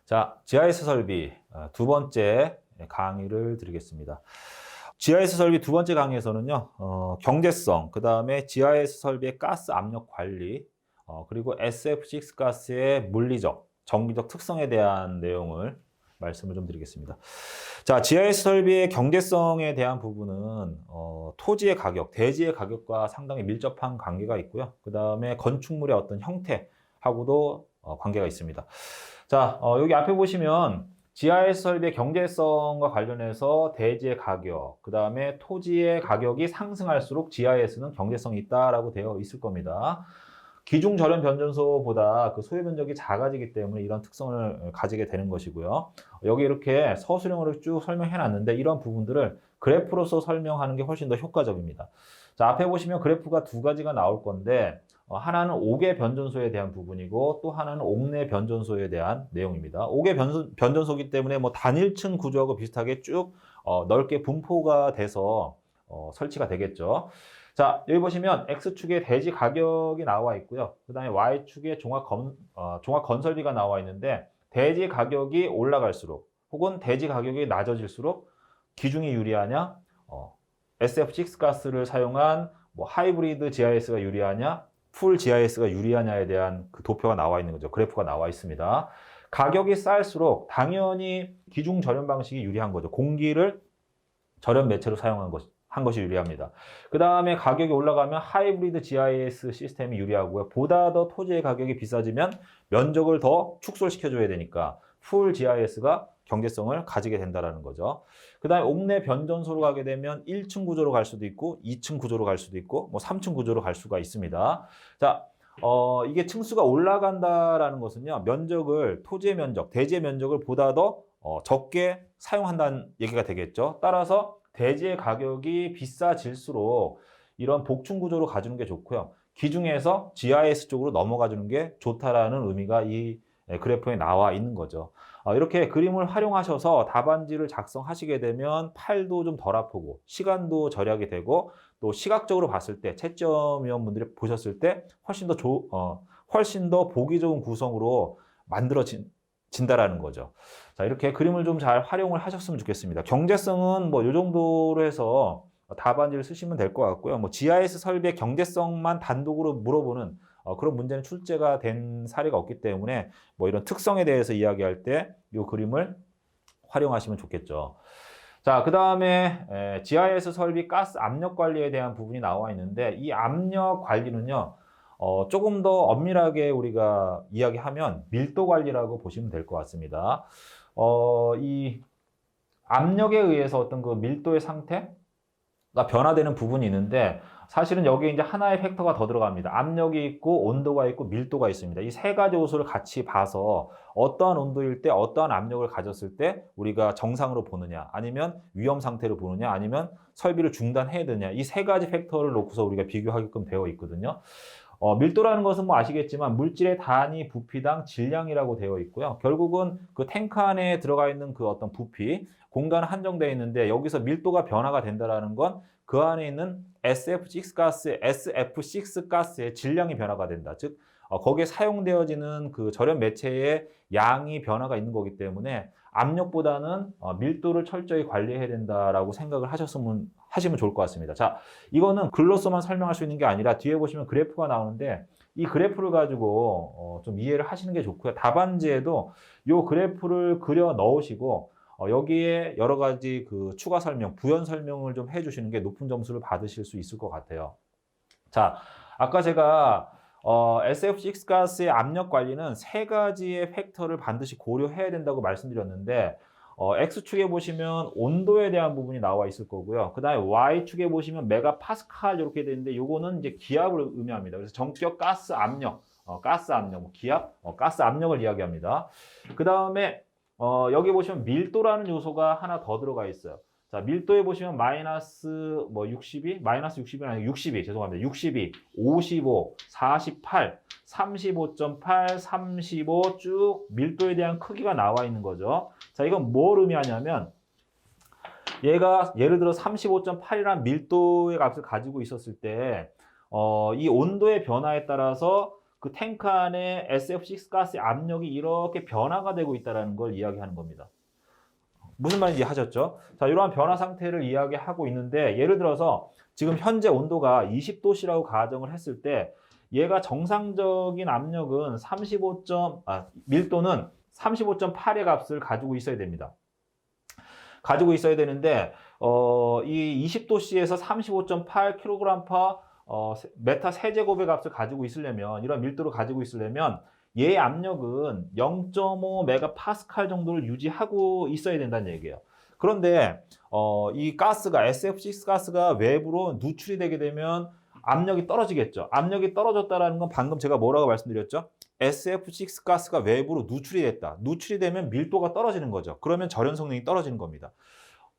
자, GIS 설비 두 번째 강의를 드리겠습니다. GIS 설비 두 번째 강의에서는요, 경제성, 그 다음에 GIS 설비의 가스 압력 관리, 그리고 SF6 가스의 물리적, 정기적 특성에 대한 내용을 말씀을 좀 드리겠습니다. 자, GIS 설비의 경제성에 대한 부분은 토지의 가격, 대지의 가격과 상당히 밀접한 관계가 있고요. 그 다음에 건축물의 어떤 형태하고도 관계가 있습니다. 자, 여기 앞에 보시면 GIS 설비의 경제성과 관련해서 대지의 가격, 그 다음에 토지의 가격이 상승할수록 GIS는 경제성이 있다라고 되어 있을 겁니다. 기중 절연 변전소보다 그 소요 면적이 작아지기 때문에 이런 특성을 가지게 되는 것이고요. 여기 이렇게 서술형으로 쭉 설명해 놨는데 이런 부분들을 그래프로서 설명하는 게 훨씬 더 효과적입니다. 자, 앞에 보시면 그래프가 두 가지가 나올 건데 하나는 옥외 변전소에 대한 부분이고 또 하나는 옥내 변전소에 대한 내용입니다. 옥외 변전소이기 때문에 뭐 단일층 구조하고 비슷하게 쭉 넓게 분포가 돼서 설치가 되겠죠. 자, 여기 보시면 X축에 대지 가격이 나와 있고요. 그 다음에 Y축에 종합 건설비가 나와 있는데 대지 가격이 올라갈수록 혹은 대지 가격이 낮아질수록 기중이 유리하냐, SF6 가스를 사용한 뭐 하이브리드 GIS가 유리하냐, 풀 GIS가 유리하냐에 대한 그 도표가 나와 있는 거죠. 그래프가 나와 있습니다. 가격이 쌀수록 당연히 기중 절연 방식이 유리한 거죠. 공기를 절연 매체로 사용한 것이 유리합니다. 그 다음에 가격이 올라가면 하이브리드 GIS 시스템이 유리하고요. 보다 더 토지의 가격이 비싸지면 면적을 더 축소시켜줘야 되니까 풀 GIS가 경제성을 가지게 된다는 거죠. 그 다음에 옥내 변전소로 가게 되면 1층 구조로 갈 수도 있고 2층 구조로 갈 수도 있고 뭐 3층 구조로 갈 수가 있습니다. 자, 이게 층수가 올라간다라는 것은요. 면적을 토지의 면적, 대지의 면적을 보다 더 적게 사용한다는 얘기가 되겠죠. 따라서 대지의 가격이 비싸질수록 이런 복층 구조로 가주는 게 좋고요. 기중에서 GIS 쪽으로 넘어가 주는 게 좋다라는 의미가 이 그래프에 나와 있는 거죠. 이렇게 그림을 활용하셔서 답안지를 작성하시게 되면 팔도 좀 덜 아프고 시간도 절약이 되고 또 시각적으로 봤을 때 채점위원분들이 보셨을 때 훨씬 더 보기 좋은 구성으로 만들어진다라는 거죠. 자, 이렇게 그림을 좀 잘 활용을 하셨으면 좋겠습니다. 경제성은 뭐 이 정도로 해서 답안지를 쓰시면 될 것 같고요. 뭐 GIS 설비의 경제성만 단독으로 물어보는 그런 문제는 출제가 된 사례가 없기 때문에 뭐 이런 특성에 대해서 이야기할 때 이 그림을 활용하시면 좋겠죠. 자, 그 다음에 GIS 설비 가스 압력 관리에 대한 부분이 나와 있는데 이 압력 관리는요. 조금 더 엄밀하게 우리가 이야기하면 밀도 관리라고 보시면 될 것 같습니다. 이 압력에 의해서 어떤 그 밀도의 상태가 변화되는 부분이 있는데 사실은 여기에 이제 하나의 팩터가 더 들어갑니다. 압력이 있고 온도가 있고 밀도가 있습니다. 이 세 가지 요소를 같이 봐서 어떠한 온도일 때 어떠한 압력을 가졌을 때 우리가 정상으로 보느냐 아니면 위험 상태로 보느냐 아니면 설비를 중단해야 되느냐 이 세 가지 팩터를 놓고서 우리가 비교하게끔 되어 있거든요. 밀도라는 것은 뭐 아시겠지만 물질의 단위 부피당 질량이라고 되어 있고요. 결국은 그 탱크 안에 들어가 있는 그 어떤 부피, 공간은 한정되어 있는데 여기서 밀도가 변화가 된다는 건 그 안에 있는 SF6 가스의 질량이 변화가 된다. 즉, 거기에 사용되어지는 그 절연 매체의 양이 변화가 있는 거기 때문에 압력보다는 밀도를 철저히 관리해야 된다라고 생각을 하시면 좋을 것 같습니다. 자, 이거는 글로서만 설명할 수 있는 게 아니라 뒤에 보시면 그래프가 나오는데 이 그래프를 가지고 좀 이해를 하시는 게 좋고요. 답안지에도 이 그래프를 그려 넣으시고 여기에 여러 가지 그 추가 설명, 부연 설명을 좀 해주시는 게 높은 점수를 받으실 수 있을 것 같아요. 자, 아까 제가 SF6 가스의 압력 관리는 세 가지의 팩터를 반드시 고려해야 된다고 말씀드렸는데 X축에 보시면 온도에 대한 부분이 나와 있을 거고요. 그 다음에 Y축에 보시면 메가파스칼 이렇게 되는데 요거는 이제 기압을 의미합니다. 그래서 전격 가스 압력, 뭐 기압, 가스 압력을 이야기합니다. 그 다음에 여기 보시면 밀도라는 요소가 하나 더 들어가 있어요. 자, 밀도에 보시면 마이너스 62, 아니고 62, 죄송합니다. 62, 55, 48, 35.8, 35 쭉 밀도에 대한 크기가 나와 있는 거죠. 자, 이건 뭘 의미하냐면 얘가 예를 들어 35.8이라는 밀도의 값을 가지고 있었을 때 이 온도의 변화에 따라서 그 탱크 안에 SF6 가스의 압력이 이렇게 변화가 되고 있다는 걸 이야기하는 겁니다. 무슨 말인지 하셨죠? 자, 이러한 변화 상태를 이야기하고 있는데 예를 들어서 지금 현재 온도가 20도씨라고 가정을 했을 때 얘가 정상적인 압력은 밀도는 35.8의 값을 가지고 있어야 됩니다. 가지고 있어야 되는데 이 20도씨에서 35.8kg/m 메타 세제곱의 값을 가지고 있으려면 이런 밀도를 가지고 있으려면 얘의 압력은 0.5 메가파스칼 정도를 유지하고 있어야 된다는 얘기예요. 그런데 이 가스가 SF6 가스가 외부로 누출이 되게 되면 압력이 떨어지겠죠. 압력이 떨어졌다는 건 방금 제가 뭐라고 말씀드렸죠? SF6 가스가 외부로 누출이 됐다. 누출이 되면 밀도가 떨어지는 거죠. 그러면 절연 성능이 떨어지는 겁니다.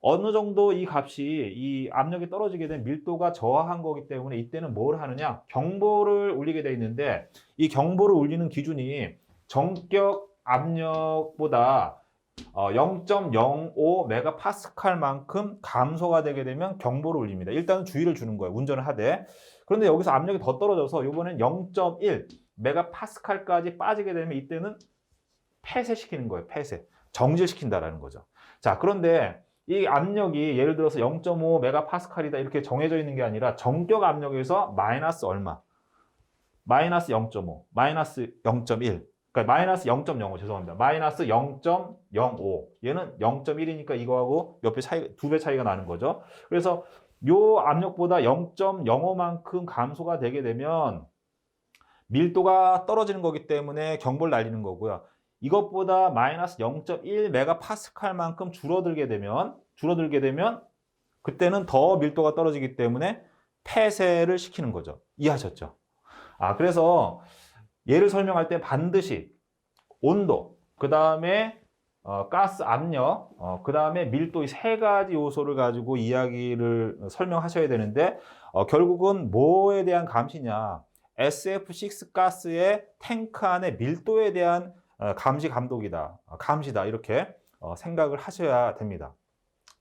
어느 정도 이 값이 이 압력이 떨어지게 되면 밀도가 저하한 거기 때문에 이때는 뭘 하느냐? 경보를 울리게 돼 있는데 이 경보를 울리는 기준이 정격 압력보다 0.05 메가파스칼만큼 감소가 되게 되면 경보를 울립니다. 일단은 주의를 주는 거예요. 운전을 하되. 그런데 여기서 압력이 더 떨어져서 이번엔 0.1 메가파스칼까지 빠지게 되면 이때는 폐쇄시키는 거예요. 폐쇄. 정지시킨다라는 거죠. 자, 그런데 이 압력이 예를 들어서 0.5 메가파스칼이다 이렇게 정해져 있는 게 아니라 정격 압력에서 마이너스 얼마? 마이너스 0.5, 마이너스 0.1. 그러니까 마이너스 0.05 죄송합니다. 마이너스 0.05. 얘는 0.1이니까 이거하고 옆에 차이 2배 차이가 나는 거죠. 그래서 요 압력보다 0.05만큼 감소가 되게 되면 밀도가 떨어지는 거기 때문에 경보를 날리는 거고요. 이것보다 마이너스 0.1 메가파스칼만큼 줄어들게 되면 그때는 더 밀도가 떨어지기 때문에 폐쇄를 시키는 거죠. 이해하셨죠? 그래서 얘를 설명할 때 반드시 온도, 그 다음에 가스 압력, 그 다음에 밀도 이 세 가지 요소를 가지고 이야기를 설명하셔야 되는데 결국은 뭐에 대한 감시냐? SF6 가스의 탱크 안의 밀도에 대한 감시다 이렇게 생각을 하셔야 됩니다.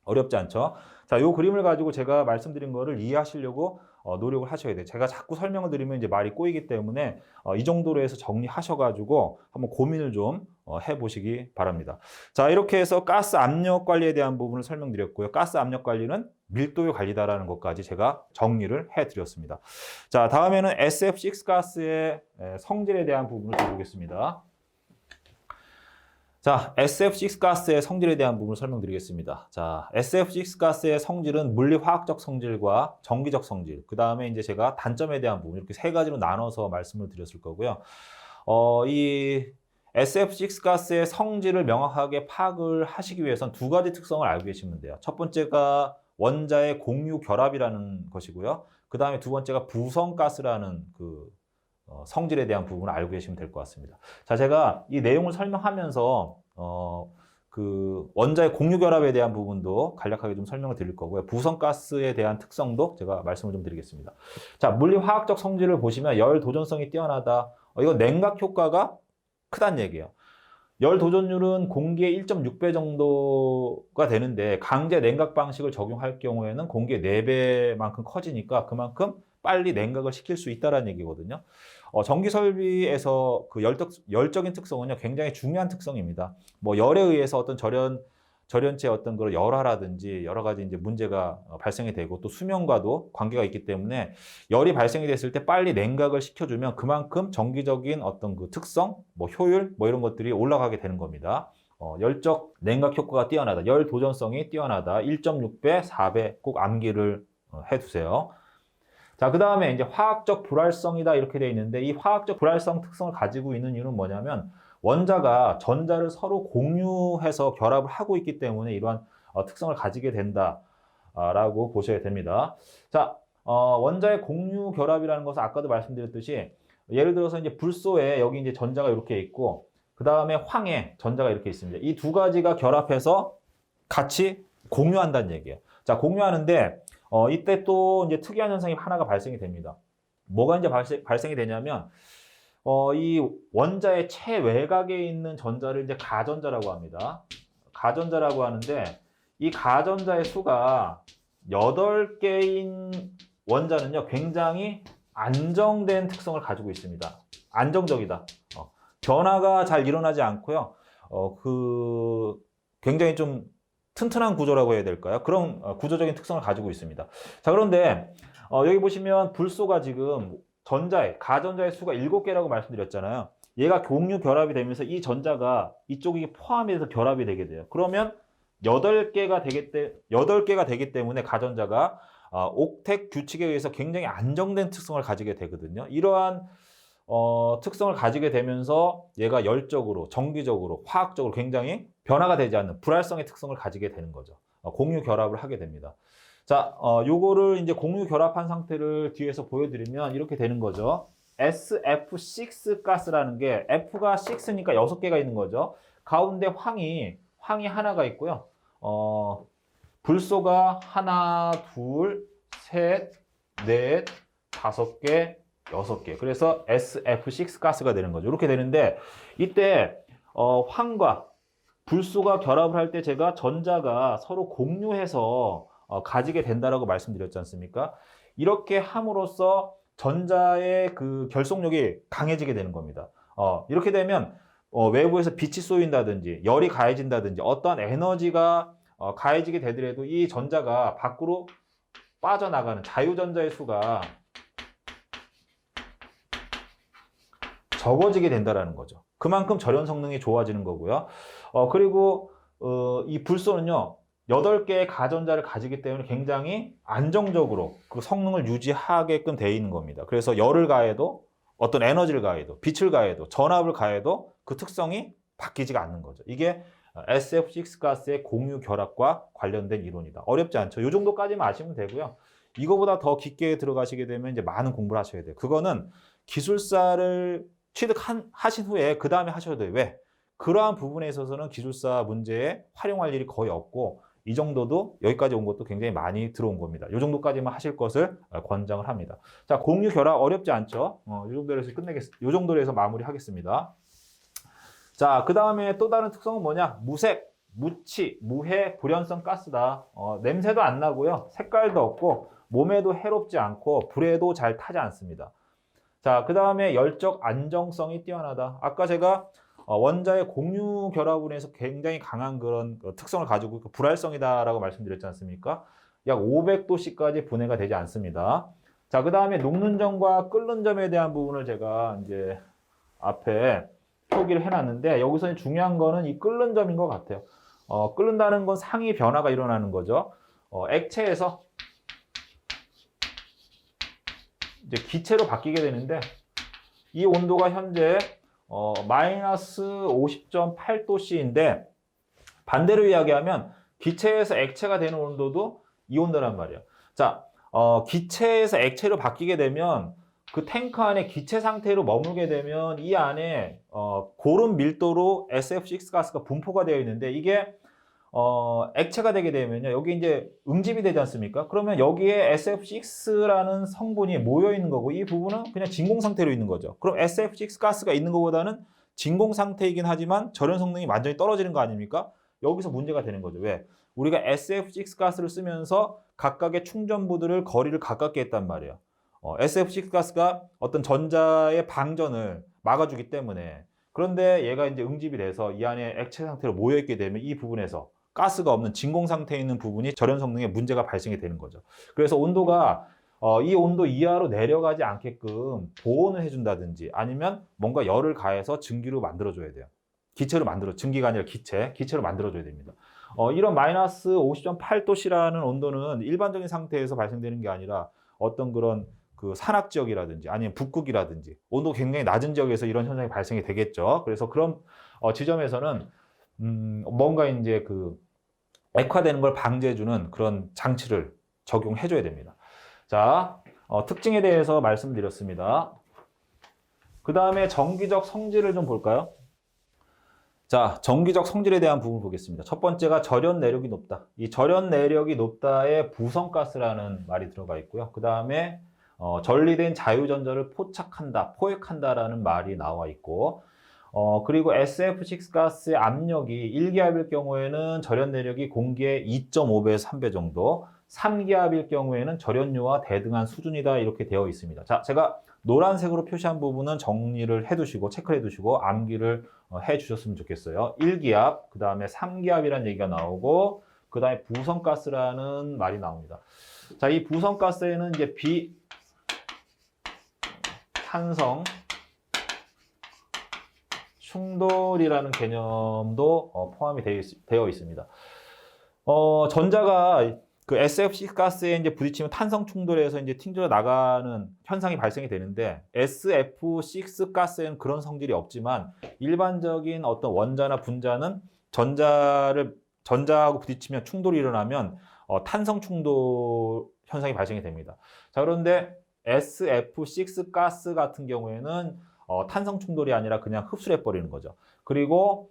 어렵지 않죠? 자, 요 그림을 가지고 제가 말씀드린 거를 이해하시려고 노력을 하셔야 돼요. 제가 자꾸 설명을 드리면 이제 말이 꼬이기 때문에 이 정도로 해서 정리하셔가지고 한번 고민을 좀 해보시기 바랍니다. 자, 이렇게 해서 가스 압력 관리에 대한 부분을 설명드렸고요. 가스 압력 관리는 밀도의 관리다라는 것까지 제가 정리를 해드렸습니다. 자, 다음에는 SF6 가스의 성질에 대한 부분을 다루겠습니다. 자, SF6 가스의 성질에 대한 부분을 설명드리겠습니다. 자, SF6 가스의 성질은 물리화학적 성질과 전기적 성질, 그 다음에 이제 제가 단점에 대한 부분, 이렇게 세 가지로 나눠서 말씀을 드렸을 거고요. 이 SF6 가스의 성질을 명확하게 파악을 하시기 위해선 두 가지 특성을 알고 계시면 돼요. 첫 번째가 원자의 공유 결합이라는 것이고요. 그 다음에 두 번째가 부성가스라는 성질에 대한 부분을 알고 계시면 될 것 같습니다. 자, 제가 이 내용을 설명하면서 원자의 공유 결합에 대한 부분도 간략하게 좀 설명을 드릴 거고요. 부성가스에 대한 특성도 제가 말씀을 좀 드리겠습니다. 자, 물리화학적 성질을 보시면 열 도전성이 뛰어나다. 이거 냉각 효과가 크다는 얘기예요. 열 도전율은 공기의 1.6배 정도가 되는데 강제 냉각 방식을 적용할 경우에는 공기의 4배만큼 커지니까 그만큼 빨리 냉각을 시킬 수 있다는 얘기거든요. 전기 설비에서 그 열적인 특성은요, 굉장히 중요한 특성입니다. 뭐 열에 의해서 어떤 절연체의 어떤 그런 열화라든지 여러 가지 이제 문제가 발생이 되고 또 수명과도 관계가 있기 때문에 열이 발생이 됐을 때 빨리 냉각을 시켜주면 그만큼 전기적인 어떤 그 특성, 뭐 효율, 뭐 이런 것들이 올라가게 되는 겁니다. 열적 냉각 효과가 뛰어나다, 열 도전성이 뛰어나다, 1.6배, 4배 꼭 암기를 해두세요. 자, 그 다음에 이제 화학적 불활성이다 이렇게 되어 있는데 이 화학적 불활성 특성을 가지고 있는 이유는 뭐냐면 원자가 전자를 서로 공유해서 결합을 하고 있기 때문에 이러한 특성을 가지게 된다라고 보셔야 됩니다. 자, 원자의 공유 결합이라는 것은 아까도 말씀드렸듯이 예를 들어서 이제 불소에 여기 이제 전자가 이렇게 있고 그 다음에 황에 전자가 이렇게 있습니다. 이 두 가지가 결합해서 같이 공유한다는 얘기예요. 자, 공유하는데 이때 또 이제 특이한 현상이 하나가 발생이 됩니다. 뭐가 이제 발생이 되냐면 이 원자의 최외곽에 있는 전자를 이제 가전자라고 합니다. 가전자라고 하는데 이 가전자의 수가 8개인 원자는요, 굉장히 안정된 특성을 가지고 있습니다. 안정적이다. 변화가 잘 일어나지 않고요. 굉장히 좀 튼튼한 구조라고 해야 될까요? 그런 구조적인 특성을 가지고 있습니다. 자, 그런데 여기 보시면 불소가 지금 가전자의 수가 7개라고 말씀드렸잖아요. 얘가 공유 결합이 되면서 이 전자가 이쪽이 포함해서 결합이 되게 돼요. 그러면 8개가 되기 때문에 가전자가 옥텟 규칙에 의해서 굉장히 안정된 특성을 가지게 되거든요. 이러한 특성을 가지게 되면서 얘가 열적으로, 정기적으로, 화학적으로 굉장히 변화가 되지 않는 불활성의 특성을 가지게 되는 거죠. 공유 결합을 하게 됩니다. 자, 요거를 이제 공유 결합한 상태를 뒤에서 보여드리면 이렇게 되는 거죠. SF6 가스라는 게 F가 6니까 6개가 있는 거죠. 가운데 황이 하나가 있고요. 불소가 하나, 둘, 셋, 넷, 5개, 6개. 그래서 SF6 가스가 되는 거죠. 이렇게 되는데 이때 황과 불소가 결합을 할 때 제가 전자가 서로 공유해서 가지게 된다라고 말씀드렸지 않습니까? 이렇게 함으로써 전자의 그 결속력이 강해지게 되는 겁니다. 이렇게 되면 외부에서 빛이 쏘인다든지 열이 가해진다든지 어떠한 에너지가 가해지게 되더라도 이 전자가 밖으로 빠져나가는 자유전자의 수가 적어지게 된다는 거죠. 그만큼 절연 성능이 좋아지는 거고요. 그리고 이 불소는요. 8개의 가전자를 가지기 때문에 굉장히 안정적으로 그 성능을 유지하게끔 되어 있는 겁니다. 그래서 열을 가해도 어떤 에너지를 가해도 빛을 가해도 전압을 가해도 그 특성이 바뀌지가 않는 거죠. 이게 SF6 가스의 공유 결합과 관련된 이론이다. 어렵지 않죠. 이 정도까지만 아시면 되고요. 이거보다 더 깊게 들어가시게 되면 이제 많은 공부를 하셔야 돼요. 그거는 기술사를 취득하신 후에 그 다음에 하셔야 돼요. 왜? 그러한 부분에 있어서는 기술사 문제에 활용할 일이 거의 없고 이 정도도 여기까지 온 것도 굉장히 많이 들어온 겁니다. 이 정도까지만 하실 것을 권장을 합니다. 자, 공유 결합 어렵지 않죠? 이 정도로 해서 마무리하겠습니다. 자, 그 다음에 또 다른 특성은 뭐냐? 무색, 무치, 무해, 불연성 가스다. 냄새도 안 나고요. 색깔도 없고 몸에도 해롭지 않고 불에도 잘 타지 않습니다. 자, 그 다음에 열적 안정성이 뛰어나다. 아까 제가 원자의 공유 결합으로 해서 굉장히 강한 그런 특성을 가지고 있고 불활성이다라고 말씀드렸지 않습니까? 약 500도씨까지 분해가 되지 않습니다. 자, 그 다음에 녹는 점과 끓는 점에 대한 부분을 제가 이제 앞에 표기를 해놨는데 여기서 중요한 거는 이 끓는 점인 것 같아요. 끓는다는 건 상위 변화가 일어나는 거죠. 액체에서 이제 기체로 바뀌게 되는데 이 온도가 현재 마이너스 50.8도씨인데 반대로 이야기하면 기체에서 액체가 되는 온도도 이 온도란 말이에요. 자, 기체에서 액체로 바뀌게 되면 그 탱크 안에 기체 상태로 머물게 되면 이 안에 고른 밀도로 SF6 가스가 분포가 되어 있는데 이게 액체가 되게 되면요. 여기 이제 응집이 되지 않습니까? 그러면 여기에 SF6라는 성분이 모여 있는 거고 이 부분은 그냥 진공 상태로 있는 거죠. 그럼 SF6 가스가 있는 것보다는 진공 상태이긴 하지만 절연 성능이 완전히 떨어지는 거 아닙니까? 여기서 문제가 되는 거죠. 왜? 우리가 SF6 가스를 쓰면서 각각의 충전부들을 거리를 가깝게 했단 말이에요. SF6 가스가 어떤 전자의 방전을 막아주기 때문에 그런데 얘가 이제 응집이 돼서 이 안에 액체 상태로 모여 있게 되면 이 부분에서 가스가 없는 진공 상태에 있는 부분이 절연 성능에 문제가 발생이 되는 거죠. 그래서 온도가 이 온도 이하로 내려가지 않게끔 보온을 해준다든지 아니면 뭔가 열을 가해서 증기로 만들어줘야 돼요. 증기가 아니라 기체로 만들어줘야 됩니다. 이런 마이너스 50.8도씨라는 온도는 일반적인 상태에서 발생되는 게 아니라 어떤 그런 그 산악 지역이라든지 아니면 북극이라든지 온도가 굉장히 낮은 지역에서 이런 현상이 발생이 되겠죠. 그래서 그런 지점에서는 뭔가 이제 그 액화되는 걸 방지해주는 그런 장치를 적용해줘야 됩니다. 자, 특징에 대해서 말씀드렸습니다. 그 다음에 전기적 성질을 좀 볼까요? 자, 전기적 성질에 대한 부분 보겠습니다. 첫 번째가 절연 내력이 높다. 이 절연 내력이 높다에 부성가스라는 말이 들어가 있고요. 그 다음에 전리된 자유전자를 포획한다라는 말이 나와 있고 그리고 SF6 가스의 압력이 1기압일 경우에는 절연 내력이 공기의 2.5배에서 3배 정도, 3기압일 경우에는 절연류와 대등한 수준이다 이렇게 되어 있습니다. 자, 제가 노란색으로 표시한 부분은 정리를 해두시고 체크를 해두시고 암기를 해주셨으면 좋겠어요. 1기압, 그 다음에 3기압이라는 얘기가 나오고 그 다음에 부성가스라는 말이 나옵니다. 자, 이 부성가스에는 이제 비탄성 충돌이라는 개념도 포함이 되어 있습니다. 전자가 그 SF6 가스에 이제 부딪히면 탄성 충돌에서 이제 튕겨 나가는 현상이 발생이 되는데 SF6 가스에는 그런 성질이 없지만 일반적인 어떤 원자나 분자는 전자하고 부딪히면 충돌이 일어나면 탄성 충돌 현상이 발생이 됩니다. 자, 그런데 SF6 가스 같은 경우에는 탄성 충돌이 아니라 그냥 흡수를 해버리는 거죠. 그리고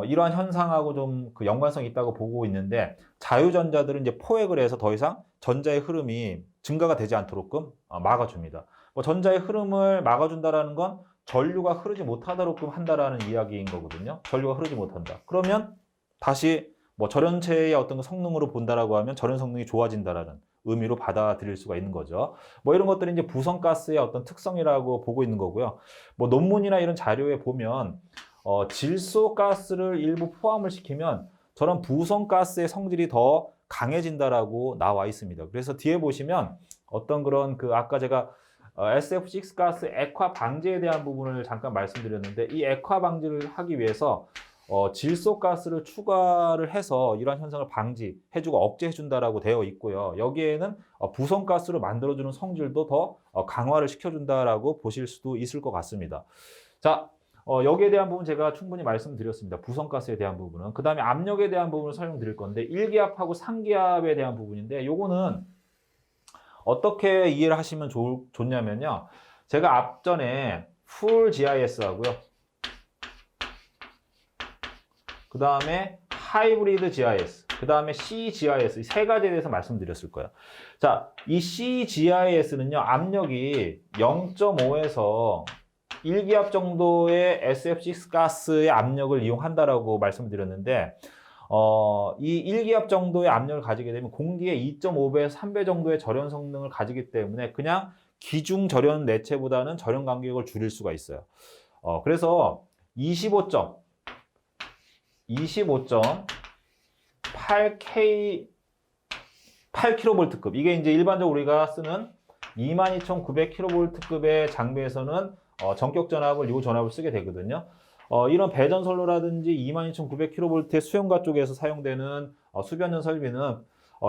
이러한 현상하고 좀 그 연관성이 있다고 보고 있는데 자유전자들은 이제 포획을 해서 더 이상 전자의 흐름이 증가가 되지 않도록끔 막아줍니다. 뭐 전자의 흐름을 막아준다라는 건 전류가 흐르지 못하도록끔 한다라는 이야기인 거거든요. 전류가 흐르지 못한다. 그러면 다시 뭐 절연체의 어떤 성능으로 본다라고 하면 절연 성능이 좋아진다라는 의미로 받아들일 수가 있는 거죠. 뭐 이런 것들이 이제 부성가스의 어떤 특성이라고 보고 있는 거고요. 뭐 논문이나 이런 자료에 보면 질소가스를 일부 포함을 시키면 저런 부성가스의 성질이 더 강해진다라고 나와 있습니다. 그래서 뒤에 보시면 어떤 그런 그 아까 제가 SF6 가스 액화 방지에 대한 부분을 잠깐 말씀드렸는데 이 액화 방지를 하기 위해서 질소가스를 추가를 해서 이러한 현상을 방지해주고 억제해준다라고 되어 있고요. 여기에는 부성가스로 만들어주는 성질도 더 강화를 시켜준다라고 보실 수도 있을 것 같습니다. 자, 여기에 대한 부분 제가 충분히 말씀드렸습니다. 부성가스에 대한 부분은. 그 다음에 압력에 대한 부분을 설명드릴 건데 1기압하고 3기압에 대한 부분인데 요거는 어떻게 이해를 하시면 좋냐면요. 제가 앞전에 풀 GIS 하고요. 그 다음에 하이브리드 GIS, 그 다음에 CGIS 이 세 가지에 대해서 말씀드렸을 거예요. 자, 이 CGIS는요, 압력이 0.5에서 1기압 정도의 SF6 가스의 압력을 이용한다라고 말씀드렸는데, 이 1기압 정도의 압력을 가지게 되면 공기의 2.5배에서 3배 정도의 절연 성능을 가지기 때문에 그냥 기중 절연 내체보다는 절연 간격을 줄일 수가 있어요. 그래서 8kV급 이게 이제 일반적으로 우리가 쓰는 22,900kV급의 장비에서는 전격 전압을 이 전압을 쓰게 되거든요. 이런 배전선로라든지 22,900kV의 수용가 쪽에서 사용되는 수변전 설비는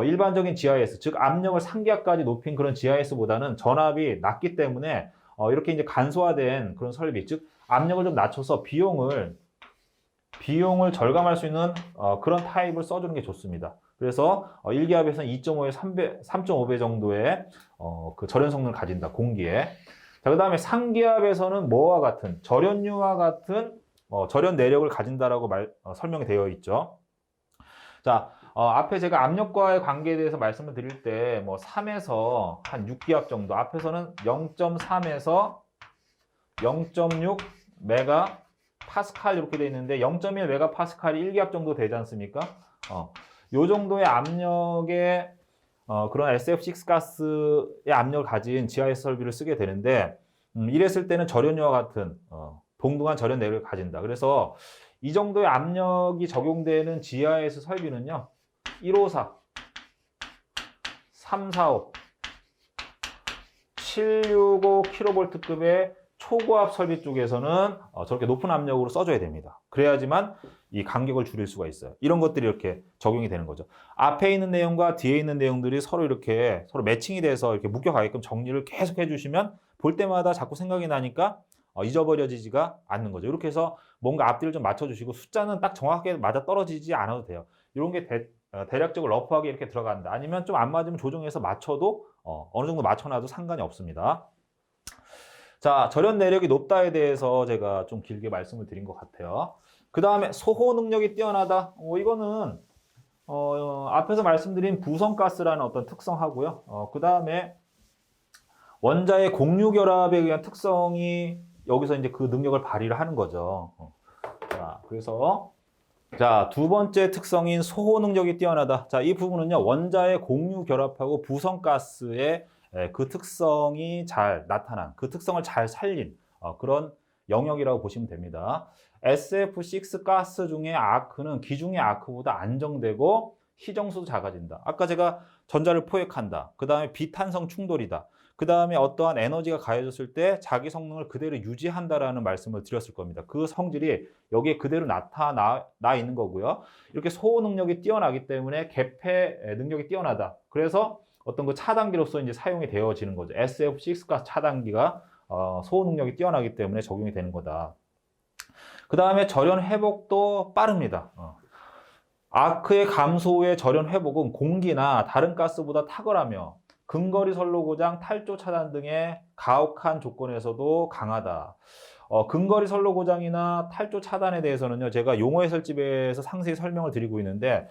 일반적인 GIS, 즉 압력을 3기압까지 높인 그런 GIS보다는 전압이 낮기 때문에 이렇게 이제 간소화된 그런 설비, 즉 압력을 좀 낮춰서 비용을 절감할 수 있는 그런 타입을 써주는 게 좋습니다. 그래서 1기압에서는 2.5에서 3.5배 정도의 그 절연 성능을 가진다, 공기에. 자, 그 다음에 3기압에서는 뭐와 같은, 절연유와 같은 절연 내력을 가진다라고 설명이 되어 있죠. 자, 앞에 제가 압력과의 관계에 대해서 말씀을 드릴 때, 뭐 3에서 한 6기압 정도, 앞에서는 0.3에서 0.6 메가 파스칼 이렇게 돼 있는데 0.1 메가 파스칼이 1기압 정도 되지 않습니까? 요 정도의 압력의 그런 SF6 가스의 압력을 가진 GIS 설비를 쓰게 되는데 이랬을 때는 절연유와 같은 동등한 절연 내력을 가진다. 그래서 이 정도의 압력이 적용되는 GIS 설비는요. 154, 345, 765kV급의 초고압 설비 쪽에서는 저렇게 높은 압력으로 써줘야 됩니다. 그래야지만 이 간격을 줄일 수가 있어요. 이런 것들이 이렇게 적용이 되는 거죠. 앞에 있는 내용과 뒤에 있는 내용들이 서로 매칭이 돼서 이렇게 묶여가게끔 정리를 계속 해주시면 볼 때마다 자꾸 생각이 나니까 잊어버려지지가 않는 거죠. 이렇게 해서 뭔가 앞뒤를 좀 맞춰주시고 숫자는 딱 정확하게 맞아 떨어지지 않아도 돼요. 이런 게 대략적으로 러프하게 이렇게 들어간다. 아니면 좀 안 맞으면 조정해서 맞춰도 어느 정도 맞춰놔도 상관이 없습니다. 자, 절연 내력이 높다에 대해서 제가 좀 길게 말씀을 드린 것 같아요. 그 다음에 소호 능력이 뛰어나다. 이거는 앞에서 말씀드린 부성가스라는 어떤 특성하고요. 그 다음에 원자의 공유 결합에 의한 특성이 여기서 이제 그 능력을 발휘를 하는 거죠. 자, 그래서 두 번째 특성인 소호 능력이 뛰어나다. 자, 이 부분은요, 원자의 공유 결합하고 부성가스의 그 특성이 잘 나타난, 그 특성을 잘 살린 그런 영역이라고 보시면 됩니다. SF6 가스 중에 아크는 기중의 아크보다 안정되고 희정수도 작아진다. 아까 제가 전자를 포획한다. 그 다음에 비탄성 충돌이다. 그 다음에 어떠한 에너지가 가해졌을 때 자기 성능을 그대로 유지한다라는 말씀을 드렸을 겁니다. 그 성질이 여기에 그대로 나타나 있는 거고요. 이렇게 소호 능력이 뛰어나기 때문에 개폐 능력이 뛰어나다. 그래서 어떤 그 차단기로서 이제 사용이 되어지는 거죠. SF6가 차단기가 소호 능력이 뛰어나기 때문에 적용이 되는 거다. 그 다음에 절연 회복도 빠릅니다. 아크의 감소 후의 절연 회복은 공기나 다른 가스보다 탁월하며 근거리 선로 고장, 탈조 차단 등의 가혹한 조건에서도 강하다. 근거리 선로 고장이나 탈조 차단에 대해서는요, 제가 용어 해설집에서 상세히 설명을 드리고 있는데,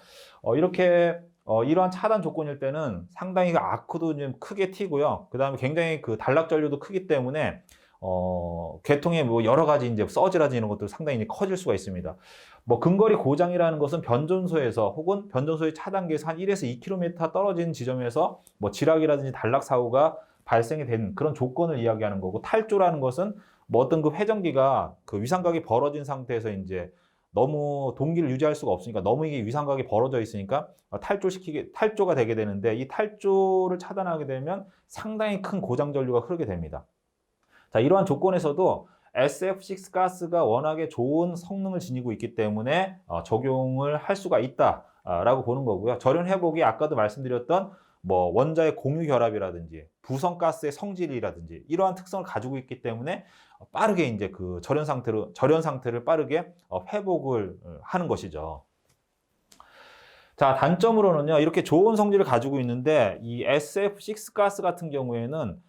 이렇게 이러한 차단 조건일 때는 상당히 그 아크도 좀 크게 튀고요. 그 다음에 굉장히 그 단락 전류도 크기 때문에 계통의 뭐 여러 가지 이제 서지라든지 이런 것도 상당히 커질 수가 있습니다. 뭐 근거리 고장이라는 것은 변전소에서 혹은 변전소의 차단기에서 한 1에서 2km 떨어진 지점에서 뭐 지락이라든지 단락 사고가 발생이 된 그런 조건을 이야기하는 거고, 탈조라는 것은 뭐 어떤 그 회전기가 그 위상각이 벌어진 상태에서 이제 너무 동기를 유지할 수가 없으니까, 너무 이게 위상각이 벌어져 있으니까 탈조가 되게 되는데, 이 탈조를 차단하게 되면 상당히 큰 고장 전류가 흐르게 됩니다. 자, 이러한 조건에서도 SF6 가스가 워낙에 좋은 성능을 지니고 있기 때문에 적용을 할 수가 있다라고 보는 거고요. 절연 회복이 아까도 말씀드렸던 뭐 원자의 공유 결합이라든지 부성 가스의 성질이라든지 이러한 특성을 가지고 있기 때문에 빠르게 이제 그 절연 상태를 빠르게 회복을 하는 것이죠. 자, 단점으로는요, 이렇게 좋은 성질을 가지고 있는데 이 SF6 가스 같은 경우에는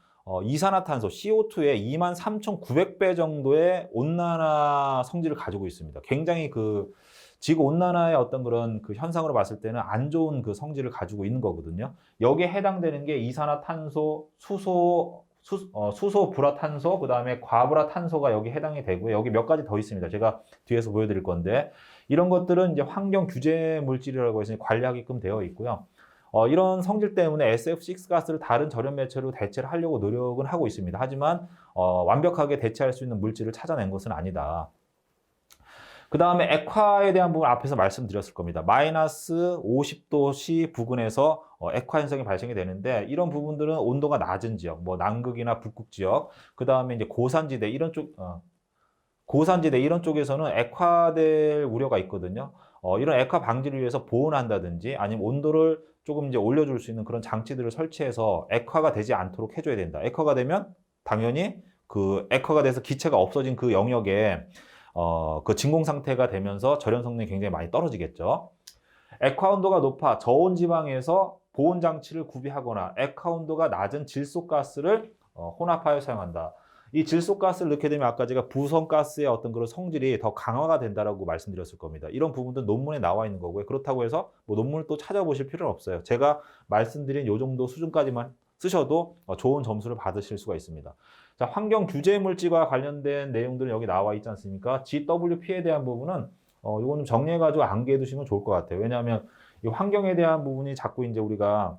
이산화탄소 CO2의 23,900배 정도의 온난화 성질을 가지고 있습니다. 굉장히 그 지구 온난화의 어떤 그런 그 현상으로 봤을 때는 안 좋은 그 성질을 가지고 있는 거거든요. 여기에 해당되는 게 이산화탄소, 수소 불화탄소, 그 다음에 과불화탄소가 여기 해당이 되고요. 여기 몇 가지 더 있습니다. 제가 뒤에서 보여드릴 건데, 이런 것들은 이제 환경 규제 물질이라고 해서 관리하게끔 되어 있고요. 이런 성질 때문에 SF6 가스를 다른 절연 매체로 대체를 하려고 노력은 하고 있습니다. 하지만 완벽하게 대체할 수 있는 물질을 찾아낸 것은 아니다. 그 다음에 액화에 대한 부분 앞에서 말씀드렸을 겁니다. 마이너스 50도씨 부근에서 액화 현상이 발생이 되는데, 이런 부분들은 온도가 낮은 지역, 뭐 남극이나 북극 지역, 그 다음에 이제 고산지대 이런 쪽에서는 액화될 우려가 있거든요. 이런 액화 방지를 위해서 보온을 한다든지 아니면 온도를 조금 이제 올려줄 수 있는 그런 장치들을 설치해서 액화가 되지 않도록 해줘야 된다. 액화가 되면 당연히 그 액화가 돼서 기체가 없어진 그 영역에 그 진공 상태가 되면서 절연 성능이 굉장히 많이 떨어지겠죠. 액화 온도가 높아 저온 지방에서 보온 장치를 구비하거나 액화 온도가 낮은 질소가스를 혼합하여 사용한다. 이 질소가스를 넣게 되면 아까 제가 부성가스의 어떤 그런 성질이 더 강화가 된다라고 말씀드렸을 겁니다. 이런 부분도 논문에 나와 있는 거고요. 그렇다고 해서 뭐 논문을 또 찾아보실 필요는 없어요. 제가 말씀드린 이 정도 수준까지만 쓰셔도 좋은 점수를 받으실 수가 있습니다. 자, 환경 규제 물질과 관련된 내용들은 여기 나와 있지 않습니까? GWP에 대한 부분은 이거는 정리해가지고 암기해 두시면 좋을 것 같아요. 왜냐하면 이 환경에 대한 부분이 자꾸 이제 우리가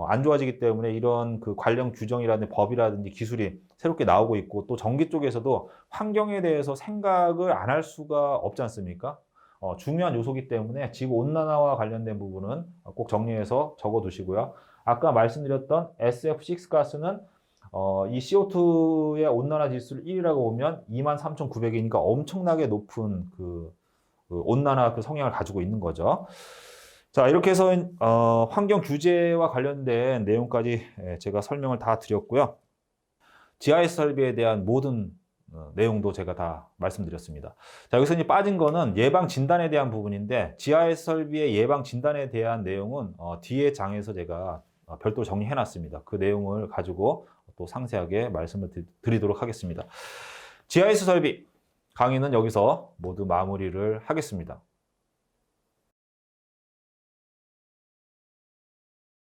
안 좋아지기 때문에 이런 그 관련 규정이라든지 법이라든지 기술이 새롭게 나오고 있고, 또 전기 쪽에서도 환경에 대해서 생각을 안 할 수가 없지 않습니까? 중요한 요소이기 때문에 지구 온난화와 관련된 부분은 꼭 정리해서 적어 두시고요. 아까 말씀드렸던 SF6 가스는 이 CO2의 온난화 지수를 1이라고 보면 23,900이니까 엄청나게 높은 그 온난화 그 성향을 가지고 있는 거죠. 자, 이렇게 해서 환경 규제와 관련된 내용까지 제가 설명을 다 드렸고요. GIS 설비에 대한 모든 내용도 제가 다 말씀드렸습니다. 자, 여기서 이제 빠진 거는 예방 진단에 대한 부분인데, GIS 설비의 예방 진단에 대한 내용은 뒤에 장에서 제가 별도로 정리해 놨습니다. 그 내용을 가지고 또 상세하게 말씀을 드리도록 하겠습니다. GIS 설비 강의는 여기서 모두 마무리를 하겠습니다.